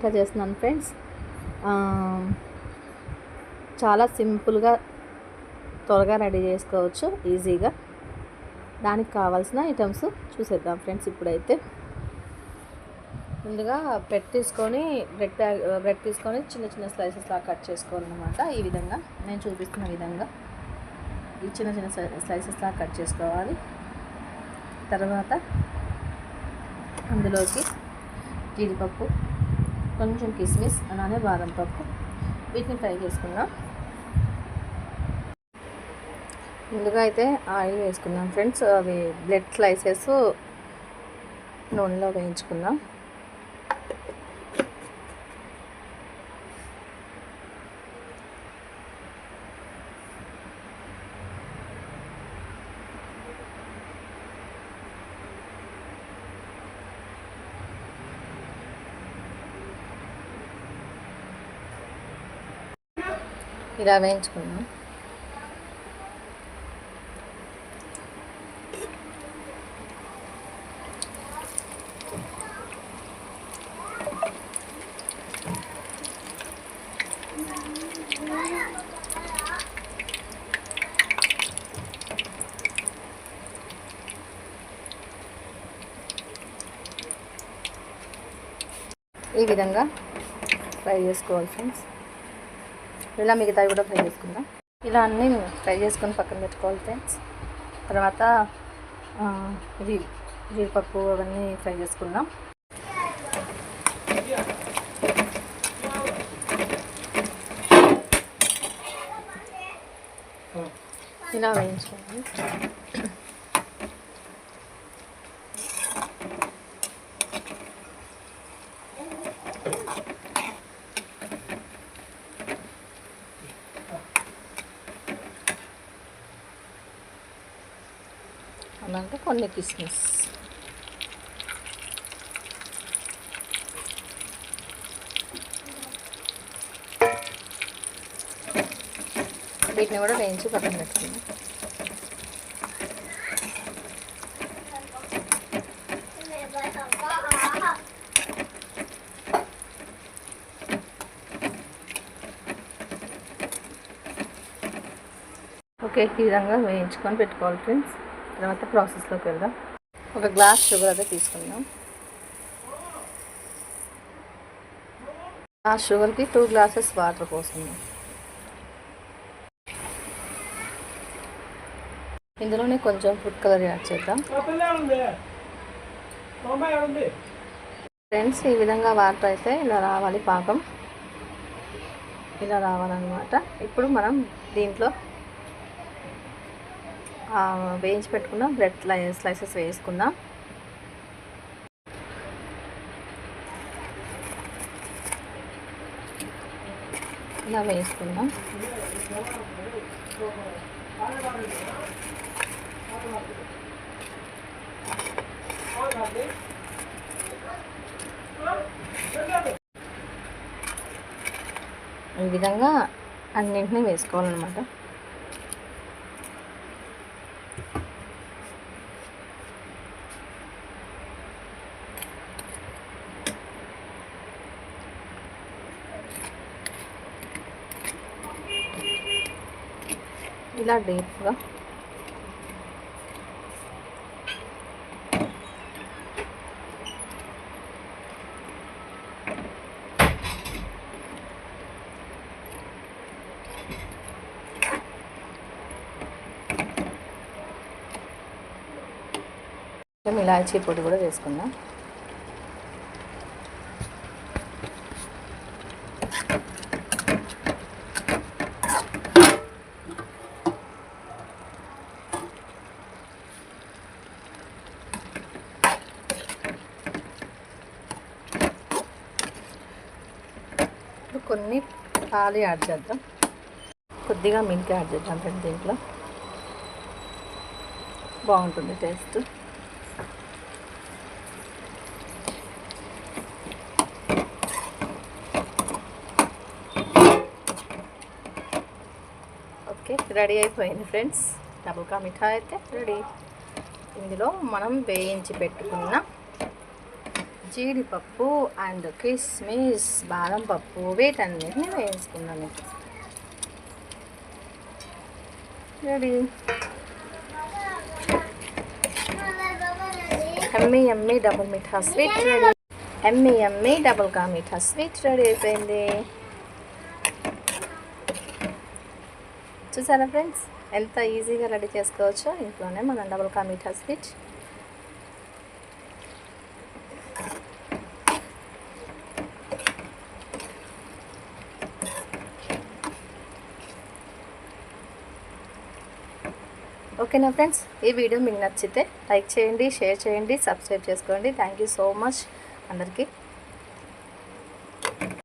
ఎట్లా చేస్తున్నాను ఫ్రెండ్స్. చాలా సింపుల్గా త్వరగా రెడీ చేసుకోవచ్చు ఈజీగా. దానికి కావాల్సిన ఐటమ్స్ చూసేద్దాం ఫ్రెండ్స్. ఇప్పుడైతే ముందుగా బ్రెడ్ తీసుకొని చిన్న చిన్న స్లైసెస్ లాగా కట్ చేసుకోవాలన్నమాట. ఈ విధంగా నేను చూపిస్తున్న విధంగా ఈ చిన్న చిన్న స్లైసెస్ లాగా కట్ చేసుకోవాలి. తర్వాత అందులోకి జీడిపప్పు, కొంచెం కిస్మిస్, అలానే బాదం పప్పు, వీటిని ఫ్రై చేసుకుందాం. ముందుగా అయితే ఆయిల్ వేసుకుందాం ఫ్రెండ్స్. అవి బ్రెడ్ స్లైసెస్ నూనెలో వేయించుకుందాం. ఇలా వేయించుకుందాం. ఈ విధంగా ఫ్రై చేసుకోవాలి ఫ్రెండ్స్. ఇలా మిగతావి కూడా ఫ్రై చేసుకుందాం. ఇలా అన్నీ ఫ్రై చేసుకొని పక్కన పెట్టుకోవాలి ఫ్రెండ్స్. తర్వాత జీడిపప్పు అవన్నీ ఫ్రై చేసుకుందాం. ఇలా వేయించుకోండి. అలాగే కొన్ని కిస్మిస్, వీటిని కూడా వేయించి పక్కన పెట్టుకుందాం. ఓకే, ఈ విధంగా వేయించుకొని పెట్టుకోవాలి ఫ్రెండ్స్. తర్వాత ప్రాసెస్లోకి వెళ్దాం. ఒక గ్లాస్ షుగర్ అయితే తీసుకుందాం. ఆ షుగర్కి 2 గ్లాసెస్ వాటర్ పోసుకుందాం. ఇందులోనే కొంచెం ఫుడ్ కలర్ యాడ్ చేద్దాం ఫ్రెండ్స్. ఈ విధంగా వాటర్ అయితే ఇలా రావాలి, పాకం ఇలా రావాలన్నమాట. ఇప్పుడు మనం దీంట్లో వేయించి పెట్టుకుందాం బ్రెడ్ స్లైసెస్ వేసుకుందాం. ఇలా వేసుకుందాం. ఈ విధంగా అన్నింటినీ వేసుకోవాలన్నమాట. ఇలా డీప్గా ఇలాచీ పొడి కూడా వేసుకుందాం. కొన్ని పాలు యాడ్ చేద్దాం, కొద్దిగా మిల్క్ యాడ్ చేద్దాం ఫ్రెండ్స్. దీంట్లో బాగుంటుంది టేస్ట్. ఓకే, రెడీ అయిపోయింది ఫ్రెండ్స్. డబుల్ కా మిఠాయి అయితే రెడీ. ఇందులో మనం వేయించి పెట్టుకున్న జీడిపప్పు అండ్ కిస్మిస్, బాదం పప్పు వీటన్నిటిని వేసుకున్నాను. రెడీ. ఎమ్మి ఎమ్మి డబుల్ మీఠా స్వీట్ రెడీ. ఎమ్మి ఎమ్మి double ka meetha sweet ready అయిపోయింది. చూసారా ఫ్రెండ్స్, ఎంత ఈజీగా రెడీ చేసుకోవచ్చో ఇంట్లోనే మనం డబుల్ కా మీఠా స్వీట్. ఓకేనా ఫ్రెండ్స్, ఈ వీడియో మీకు నచ్చితే లైక్ చేయండి, షేర్ చేయండి, సబ్స్క్రైబ్ చేసుకోండి. థ్యాంక్ యూ సో మచ్ అందరికీ.